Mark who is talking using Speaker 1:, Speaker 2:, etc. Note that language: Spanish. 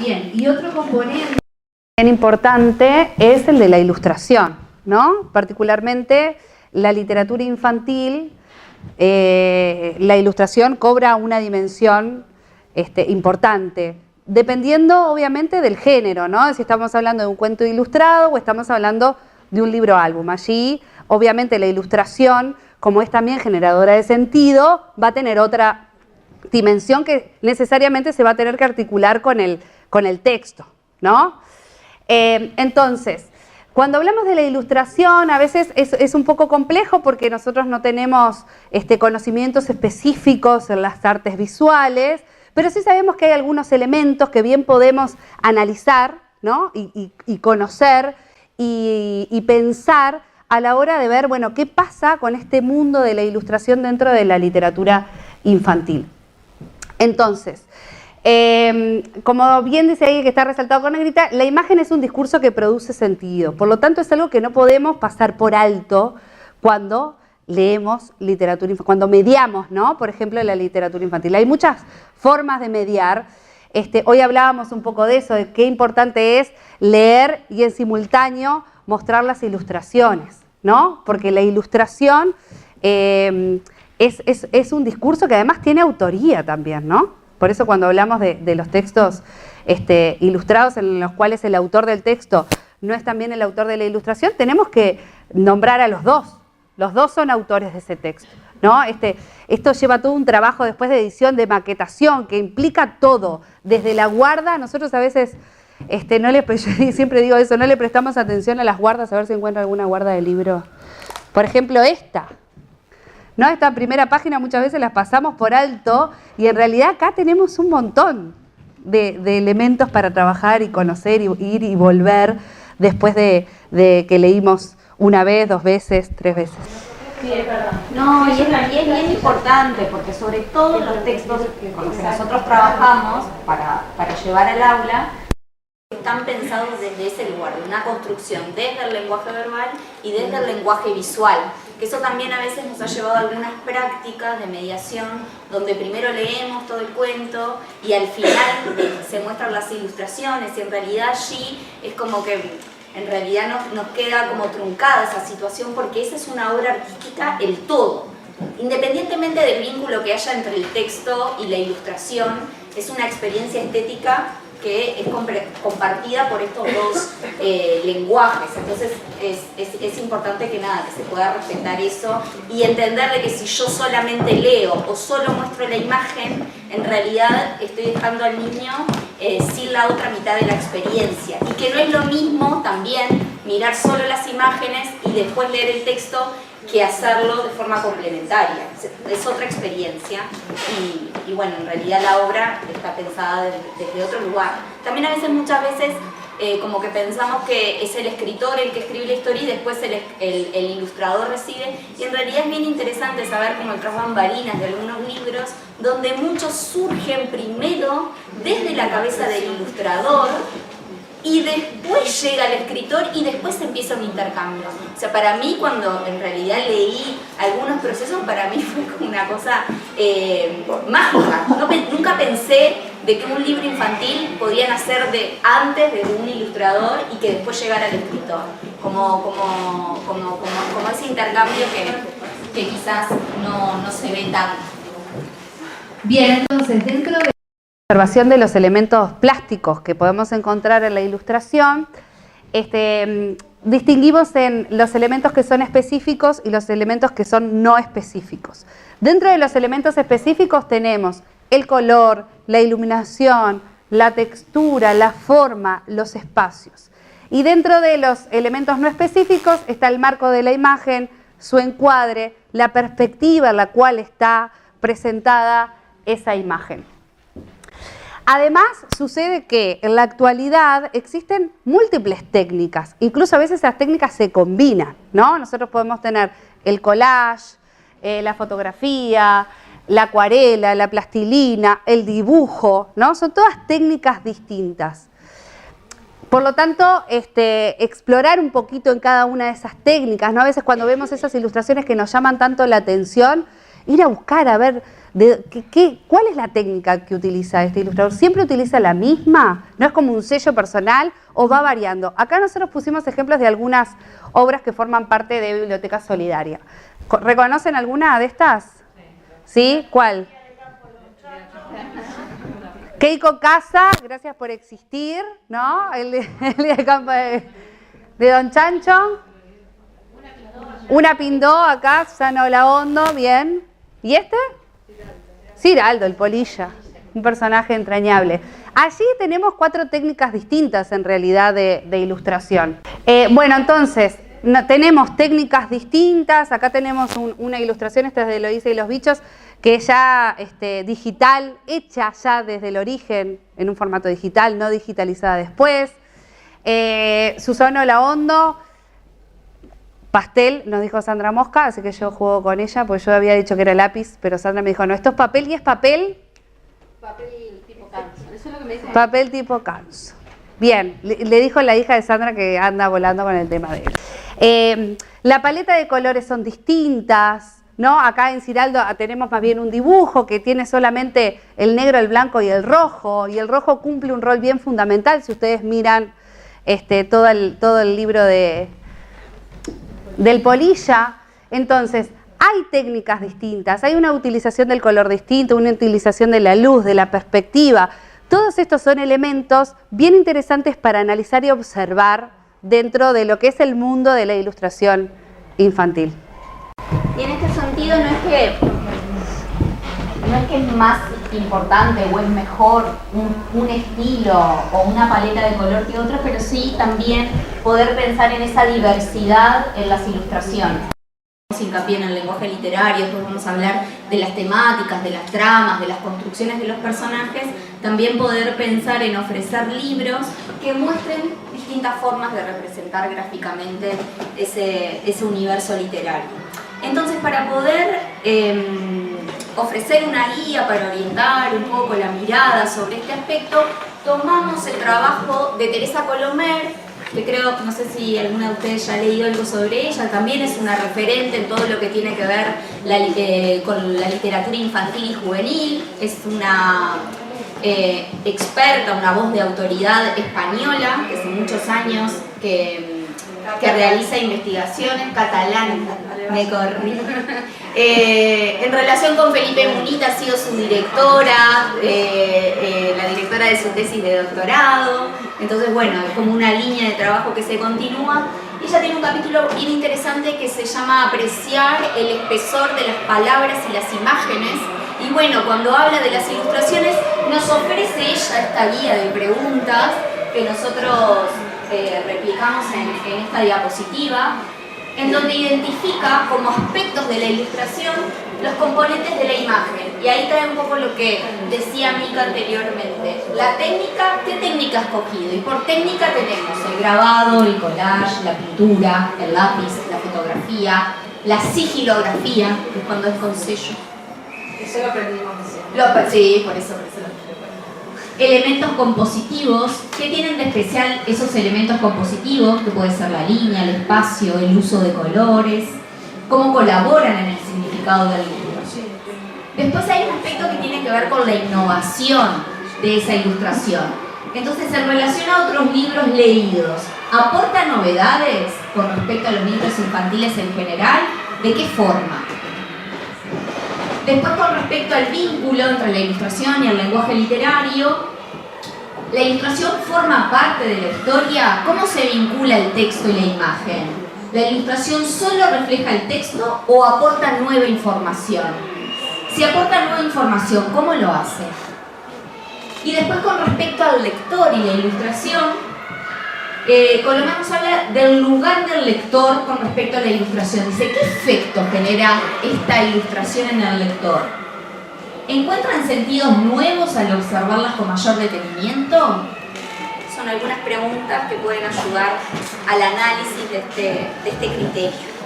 Speaker 1: Bien, y otro componente bien importante es el de la ilustración, ¿no? Particularmente la literatura infantil, la ilustración cobra una dimensión importante, dependiendo obviamente del género, ¿no? Si estamos hablando de un cuento ilustrado o estamos hablando de un libro álbum. Allí, obviamente, la ilustración, como es también generadora de sentido, va a tener otra dimensión que necesariamente se va a tener que articular con el texto, ¿no? Entonces, cuando hablamos de la ilustración, a veces es un poco complejo porque nosotros no tenemos conocimientos específicos en las artes visuales, pero sí sabemos que hay algunos elementos que bien podemos analizar, ¿no? y conocer y pensar a la hora de ver, bueno, qué pasa con este mundo de la ilustración dentro de la literatura infantil. Entonces, como bien dice ahí que está resaltado con negrita, la imagen es un discurso que produce sentido. Por lo tanto, es algo que no podemos pasar por alto cuando leemos literatura infantil, cuando mediamos, ¿no? Por ejemplo, la literatura infantil. Hay muchas formas de mediar. Hoy hablábamos un poco de eso, de qué importante es leer y en simultáneo mostrar las ilustraciones, ¿no? Porque la ilustración es un discurso que además tiene autoría también, ¿no? Por eso cuando hablamos de los textos ilustrados en los cuales el autor del texto no es también el autor de la ilustración, tenemos que nombrar a los dos. Los dos son autores de ese texto, ¿no? Esto lleva todo un trabajo después de edición, de maquetación, que implica todo, desde la guarda. Nosotros a veces, yo siempre digo eso, no le prestamos atención a las guardas, a ver si encuentro alguna guarda de libro. Por ejemplo, esta. ¿No? Esta primera página muchas veces las pasamos por alto y en realidad acá tenemos un montón de elementos para trabajar y conocer y ir y volver después de que leímos una vez, 2 veces, 3 veces.
Speaker 2: Sí, es verdad. No, y es bien importante porque sobre todo los textos con los que nosotros trabajamos para llevar al aula están pensados desde ese lugar, de una construcción desde el lenguaje verbal y desde el lenguaje visual. Que eso también a veces nos ha llevado a algunas prácticas de mediación donde primero leemos todo el cuento y al final se muestran las ilustraciones y en realidad allí es como que en realidad nos queda como truncada esa situación porque esa es una obra artística el todo. Independientemente del vínculo que haya entre el texto y la ilustración, es una experiencia estética que es compartida por estos dos lenguajes. Entonces es importante que se pueda respetar eso y entender de que si yo solamente leo o solo muestro la imagen, en realidad estoy dejando al niño sin la otra mitad de la experiencia. Y que no es lo mismo también mirar solo las imágenes y después leer el texto que hacerlo de forma complementaria. Es otra experiencia y bueno, en realidad la obra está pensada desde otro lugar. También a veces, muchas veces, como que pensamos que es el escritor el que escribe la historia y después el ilustrador recibe, y en realidad es bien interesante saber como el tras bambalinas de algunos libros donde muchos surgen primero desde la cabeza del ilustrador y después llega el escritor y después empieza un intercambio. O sea, para mí cuando en realidad leí algunos procesos, para mí fue como una cosa mágica. Nunca pensé de que un libro infantil podía nacer antes de un ilustrador y que después llegara al escritor. Como ese intercambio que quizás no se ve tanto.
Speaker 1: Bien, entonces dentro de observación de los elementos plásticos que podemos encontrar en la ilustración, distinguimos en los elementos que son específicos y los elementos que son no específicos. Dentro de los elementos específicos tenemos el color, la iluminación, la textura, la forma, los espacios. Y dentro de los elementos no específicos está el marco de la imagen, su encuadre, la perspectiva en la cual está presentada esa imagen. Además, sucede que en la actualidad existen múltiples técnicas, incluso a veces esas técnicas se combinan, ¿no? Nosotros podemos tener el collage, la fotografía, la acuarela, la plastilina, el dibujo, ¿no? Son todas técnicas distintas. Por lo tanto, explorar un poquito en cada una de esas técnicas, ¿no? A veces cuando vemos esas ilustraciones que nos llaman tanto la atención, ir a buscar, a ver cuál es la técnica que utiliza este ilustrador. ¿Siempre utiliza la misma? ¿No es como un sello personal o va variando? Acá nosotros pusimos ejemplos de algunas obras que forman parte de Biblioteca Solidaria. ¿Reconocen alguna de estas? ¿Sí? ¿Cuál? Keiko Casa, gracias por existir, ¿no? El día de campo de Don Chancho. Una Pindó acá, Susana Olaondo, bien. ¿Y este? Ciraldo, el polilla, un personaje entrañable. Allí tenemos 4 técnicas distintas en realidad de ilustración. Bueno, entonces, tenemos técnicas distintas. Acá tenemos una ilustración, esta es de Eloísa y los bichos, que es ya digital, hecha ya desde el origen en un formato digital, no digitalizada después. Susana Olaondo, pastel, nos dijo Sandra Mosca, así que yo juego con ella, porque yo había dicho que era lápiz, pero Sandra me dijo, no, esto es papel y es papel.
Speaker 2: Papel tipo canso, eso es lo que me dice.
Speaker 1: Papel tipo canso. Bien, le dijo la hija de Sandra que anda volando con el tema de él. La paleta de colores son distintas, ¿no? Acá en Ciraldo tenemos más bien un dibujo que tiene solamente el negro, el blanco y el rojo cumple un rol bien fundamental si ustedes miran todo el libro del polilla. Entonces, hay técnicas distintas, hay una utilización del color distinto, una utilización de la luz, de la perspectiva. Todos estos son elementos bien interesantes para analizar y observar dentro de lo que es el mundo de la ilustración infantil.
Speaker 2: Y en este sentido no es que es más importante o es mejor un estilo o una paleta de color que otro, pero sí también poder pensar en esa diversidad en las ilustraciones. Hincapié en el lenguaje literario, después vamos a hablar de las temáticas, de las tramas, de las construcciones de los personajes, también poder pensar en ofrecer libros que muestren distintas formas de representar gráficamente ese universo literario. Entonces, para poder ofrecer una guía para orientar un poco la mirada sobre este aspecto, tomamos el trabajo de Teresa Colomer, que creo, no sé si alguna de ustedes ya ha leído algo sobre ella, también es una referente en todo lo que tiene que ver con la literatura infantil y juvenil, es una experta, una voz de autoridad española, que hace muchos años que realiza investigaciones catalanas, me corrí. En relación con Felipe Munita ha sido su directora, la directora de su tesis de doctorado, entonces bueno, es como una línea de trabajo que se continúa. Y ella tiene un capítulo bien interesante que se llama Apreciar el espesor de las palabras y las imágenes. Y bueno, cuando habla de las ilustraciones, nos ofrece ella esta guía de preguntas que nosotros replicamos en esta diapositiva, en donde identifica como aspectos de la ilustración los componentes de la imagen. Y ahí trae un poco lo que decía Mica anteriormente. La técnica, ¿qué técnica ha escogido? Y por técnica tenemos el grabado, el collage, la pintura, el lápiz, la fotografía, la sigilografía, que es cuando es con sello.
Speaker 3: Eso lo aprendimos recién.
Speaker 2: Sí, por eso. Elementos compositivos. ¿Qué tienen de especial esos elementos compositivos? Que puede ser la línea, el espacio, el uso de colores. ¿Cómo colaboran en el significado del libro? Después hay un aspecto que tiene que ver con la innovación de esa ilustración. Entonces, en relación a otros libros leídos, ¿aporta novedades con respecto a los libros infantiles en general? ¿De qué forma? Después, con respecto al vínculo entre la ilustración y el lenguaje literario, ¿la ilustración forma parte de la historia? ¿Cómo se vincula el texto y la imagen? ¿La ilustración solo refleja el texto o aporta nueva información? Si aporta nueva información, ¿cómo lo hace? Y después, con respecto al lector y la ilustración, Colomer nos habla del lugar del lector con respecto a la ilustración. Dice, ¿qué efecto genera esta ilustración en el lector? ¿Encuentran sentidos nuevos al observarlas con mayor detenimiento? Son algunas preguntas que pueden ayudar al análisis de este criterio.